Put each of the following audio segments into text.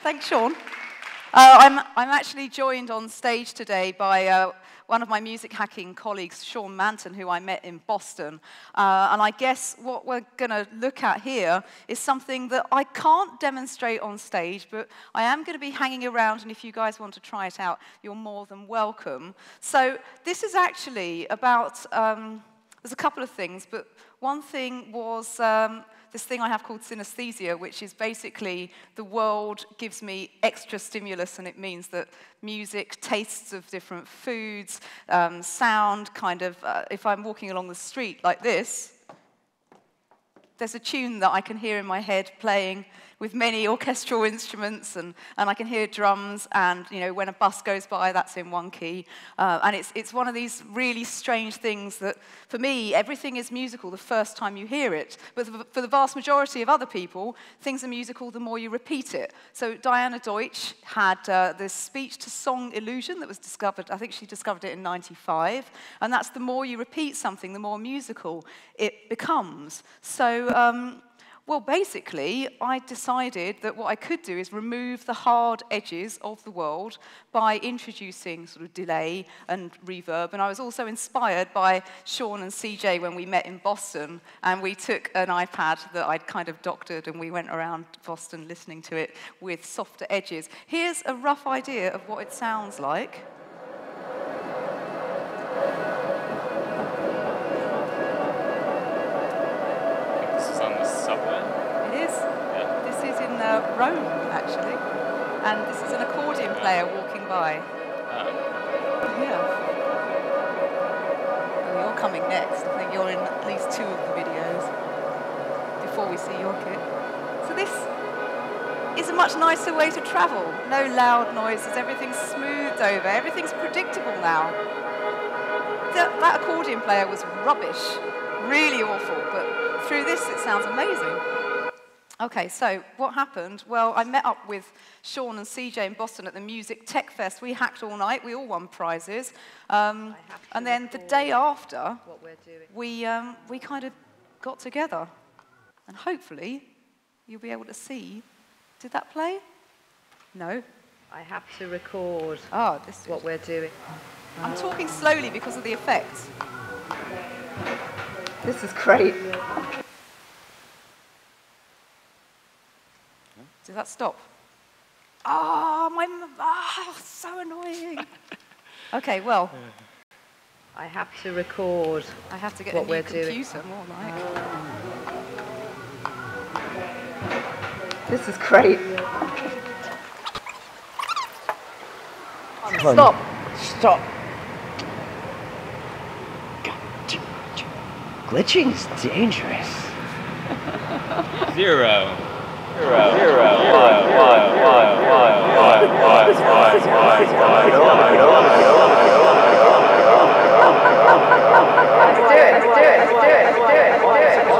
Thanks, Sean. I'm actually joined on stage today by one of my music hacking colleagues, Sean Manton, who I met in Boston. And I guess what we're going to look at here is something that I can't demonstrate on stage, but I am going to be hanging around, and if you guys want to try it out, you're more than welcome. So this is actually about, there's a couple of things, but one thing was this thing I have called synesthesia, which is basically the world gives me extra stimulus, and it means that music, tastes of different foods, sound, kind of, if I'm walking along the street like this, there's a tune that I can hear in my head playing with many orchestral instruments, and I can hear drums, and you know, when a bus goes by, that's in one key. And it's one of these really strange things that, for me, everything is musical the first time you hear it. But for the vast majority of other people, things are musical the more you repeat it. So Diana Deutsch had this speech-to-song illusion that was discovered, I think she discovered it in '95, and that's the more you repeat something, the more musical it becomes. So, well, basically, I decided that what I could do is remove the hard edges of the world by introducing sort of delay and reverb. And I was also inspired by Sean and CJ when we met in Boston, and we took an iPad that I'd kind of doctored, and we went around Boston listening to it with softer edges. Here's a rough idea of what it sounds like. Rome, actually, and this is an accordion player walking by. Yeah. Oh, you're coming next. I think you're in at least 2 of the videos before we see your kit. So this is a much nicer way to travel. No loud noises, everything's smoothed over, everything's predictable now. That accordion player was rubbish, really awful, but through this it sounds amazing. Okay, so what happened? Well, I met up with Sean and CJ in Boston at the Music Tech Fest. We hacked all night. We all won prizes. And then the day after, we kind of got together. And hopefully, you'll be able to see. Did that play? No? I have to record what we're doing. I'm talking slowly because of the effects. This is great. Did that stop? So annoying. Okay, well. I have to record. I have to get what a new we're computer, more like. This is great. Stop. Glitching's dangerous. Zero. It's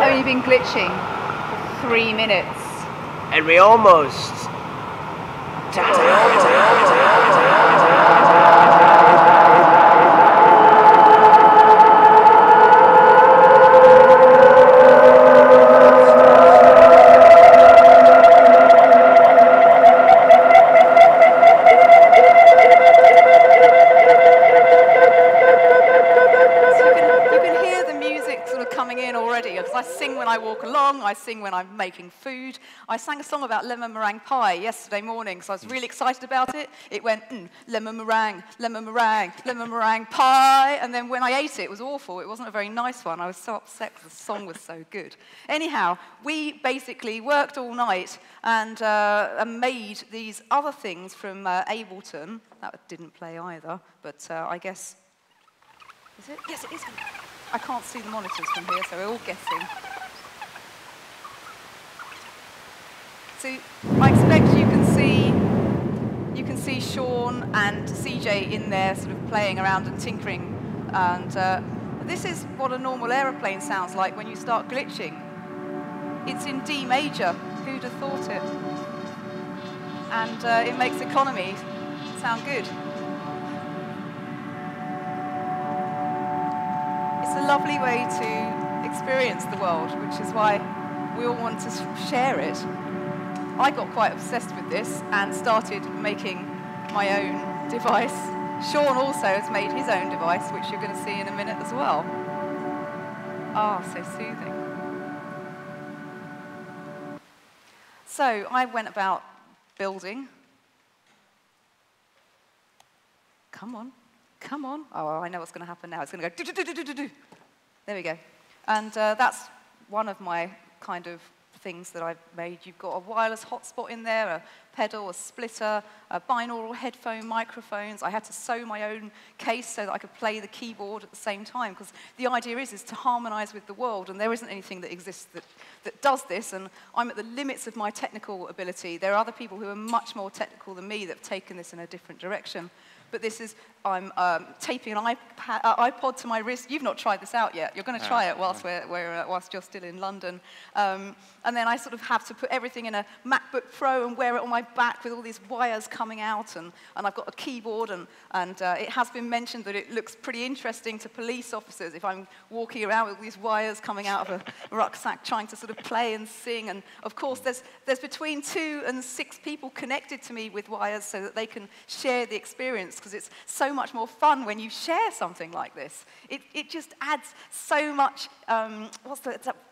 only been glitching for 3 minutes. And we almost I sing when I'm making food. I sang a song about lemon meringue pie yesterday morning, so I was really excited about it. It went, lemon meringue, lemon meringue, lemon meringue pie. And then when I ate it, it was awful. It wasn't a very nice one. I was so upset because the song was so good. Anyhow, we basically worked all night and made these other things from Ableton. That didn't play either, but I guess... Is it? Yes, it is. I can't see the monitors from here, so we're all guessing. So I expect you can see Sean and CJ in there sort of playing around and tinkering. And this is what a normal aeroplane sounds like when you start glitching. It's in D major. Who'd have thought it? And it makes economy sound good. It's a lovely way to experience the world, which is why we all want to share it. I got quite obsessed with this and started making my own device. Sean also has made his own device, which you're going to see in a minute as well. Ah, so soothing. So I went about building. Come on, come on. Oh, I know what's going to happen now. It's going to go do-do-do-do-do-do. There we go. And that's one of my kind of things that I've made. You've got a wireless hotspot in there, a pedal, a splitter, binaural headphone microphones. I had to sew my own case so that I could play the keyboard at the same time, because the idea is to harmonize with the world, and there isn't anything that exists that does this, and I'm at the limits of my technical ability. There are other people who are much more technical than me that have taken this in a different direction. But this is, I'm taping an iPod to my wrist. You've not tried this out yet. You're going to try it whilst you're still in London. And then I sort of have to put everything in a MacBook Pro and wear it on my back with all these wires coming out. And I've got a keyboard. And it has been mentioned that it looks pretty interesting to police officers if I'm walking around with all these wires coming out of a rucksack trying to sort of play and sing. And of course, there's between 2 and 6 people connected to me with wires so that they can share the experience, because it's so much more fun when you share something like this. It just adds so much,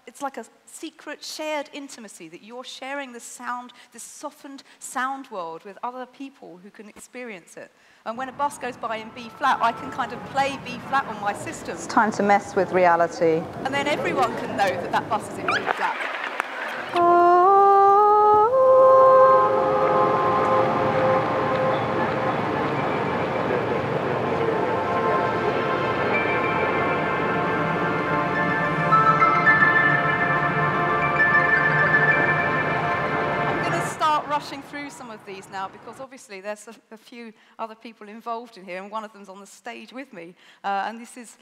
it's like a secret shared intimacy that you're sharing the sound, this softened sound world with other people who can experience it. And when a bus goes by in B flat, I can kind of play B flat on my system. It's time to mess with reality. And then everyone can know that that bus is in B flat. Rushing through some of these now, because obviously there's a few other people involved in here, and one of them's on the stage with me. And this is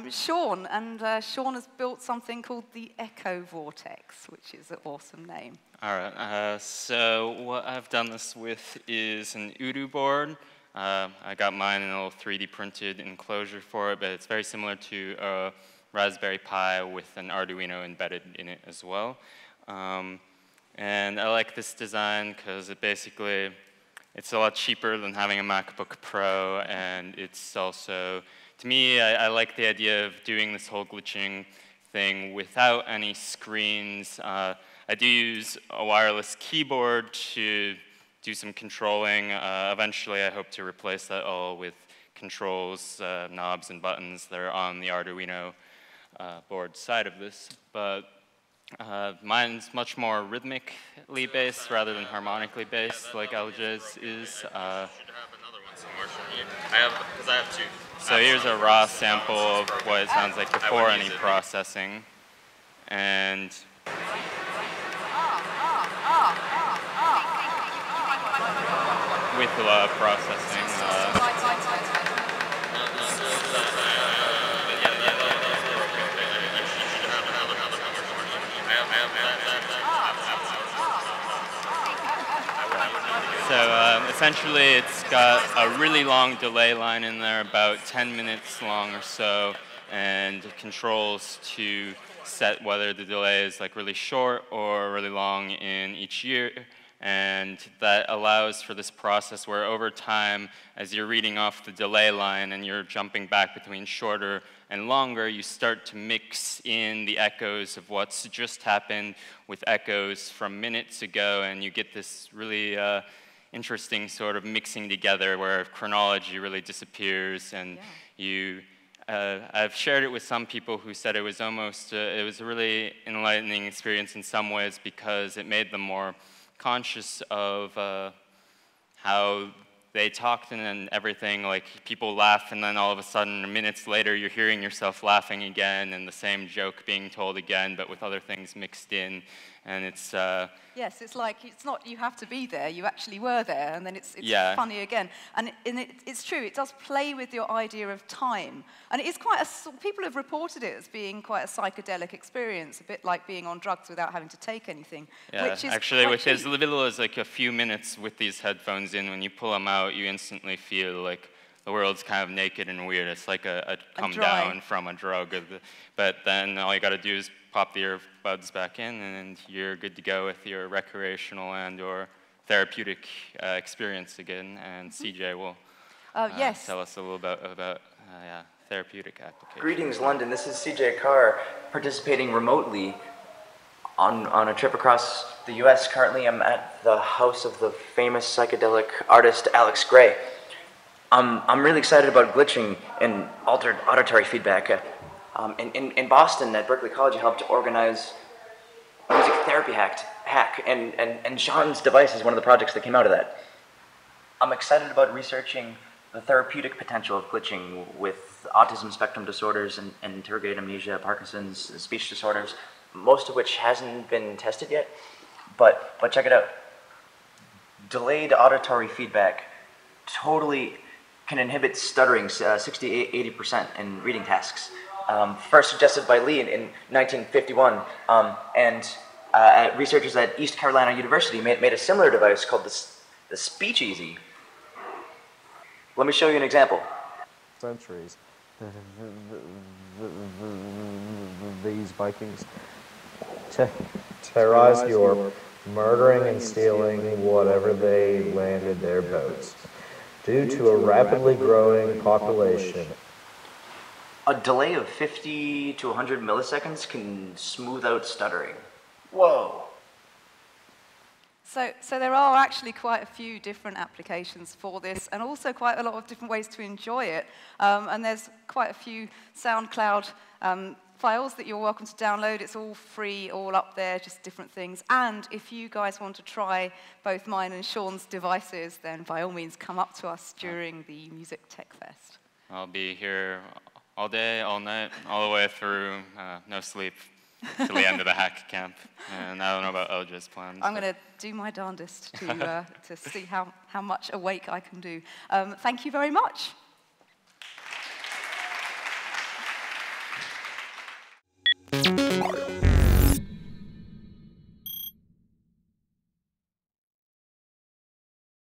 Sean, and Sean has built something called the Echo Vortex, which is an awesome name. All right, so what I've done this with is an Udu board. I got mine in a little 3D printed enclosure for it, but it's very similar to a Raspberry Pi with an Arduino embedded in it as well. And I like this design because it's a lot cheaper than having a MacBook Pro, and it's also, to me, I like the idea of doing this whole glitching thing without any screens. I do use a wireless keyboard to do some controlling. Eventually, I hope to replace that all with controls, knobs, and buttons that are on the Arduino board side of this. But mine's much more rhythmically based rather than harmonically based, like LJ's is. Should have another one somewhere from you. Because I have 2. So here's a raw sample of what it sounds like before any processing, and with a lot of processing. So essentially, it's got a really long delay line in there, about 10 minutes long or so, and it controls to set whether the delay is like really short or really long in each year. And that allows for this process where over time, as you're reading off the delay line and you're jumping back between shorter and longer, you start to mix in the echoes of what's just happened with echoes from minutes ago, and you get this really interesting sort of mixing together where chronology really disappears, and I've shared it with some people who said it was almost, it was a really enlightening experience in some ways because it made them more conscious of how they talked and everything, like people laugh and then all of a sudden minutes later you're hearing yourself laughing again and the same joke being told again but with other things mixed in, and it's yes, it's like, it's not you have to be there, you actually were there, and then it's funny again. And it's true, it does play with your idea of time. And it is quite people have reported it as being quite a psychedelic experience, a bit like being on drugs without having to take anything. Yeah, which is actually, with as little as like a few minutes with these headphones in, when you pull them out, you instantly feel like the world's kind of naked and weird. It's like a come dry. down from a drug. But then all you got to do is pop the earbuds back in, and you're good to go with your recreational and or therapeutic experience again. And CJ will yes. tell us a little about therapeutic application. Greetings, London. This is CJ Carr, participating remotely on a trip across the US. Currently, I'm at the house of the famous psychedelic artist Alex Gray. I'm really excited about glitching and altered auditory feedback. In Boston, at Berkeley College, I helped organize a music therapy hack, and Sean's device is one of the projects that came out of that. I'm excited about researching the therapeutic potential of glitching with autism spectrum disorders and interrogated amnesia, Parkinson's, speech disorders, most of which hasn't been tested yet. But check it out. Delayed auditory feedback totally can inhibit stuttering 60–80% in reading tasks. First suggested by Lee in 1951, and researchers at East Carolina University made a similar device called the Speech Easy. Let me show you an example. Centuries. These Vikings terrorized Europe, murdering and stealing whatever they landed their boats. Due to a rapidly growing population, A delay of 50 to 100 milliseconds can smooth out stuttering. Whoa. So there are actually quite a few different applications for this, and also quite a lot of different ways to enjoy it. And there's quite a few SoundCloud files that you're welcome to download. It's all free, all up there, just different things. And if you guys want to try both mine and Sean's devices, then by all means come up to us during the Music Tech Fest. I'll be here all day, all night, all the way through, no sleep, till the end of the hack camp. And I don't know about Elja's plans. I'm going to do my darndest to see how much awake I can do. Thank you very much.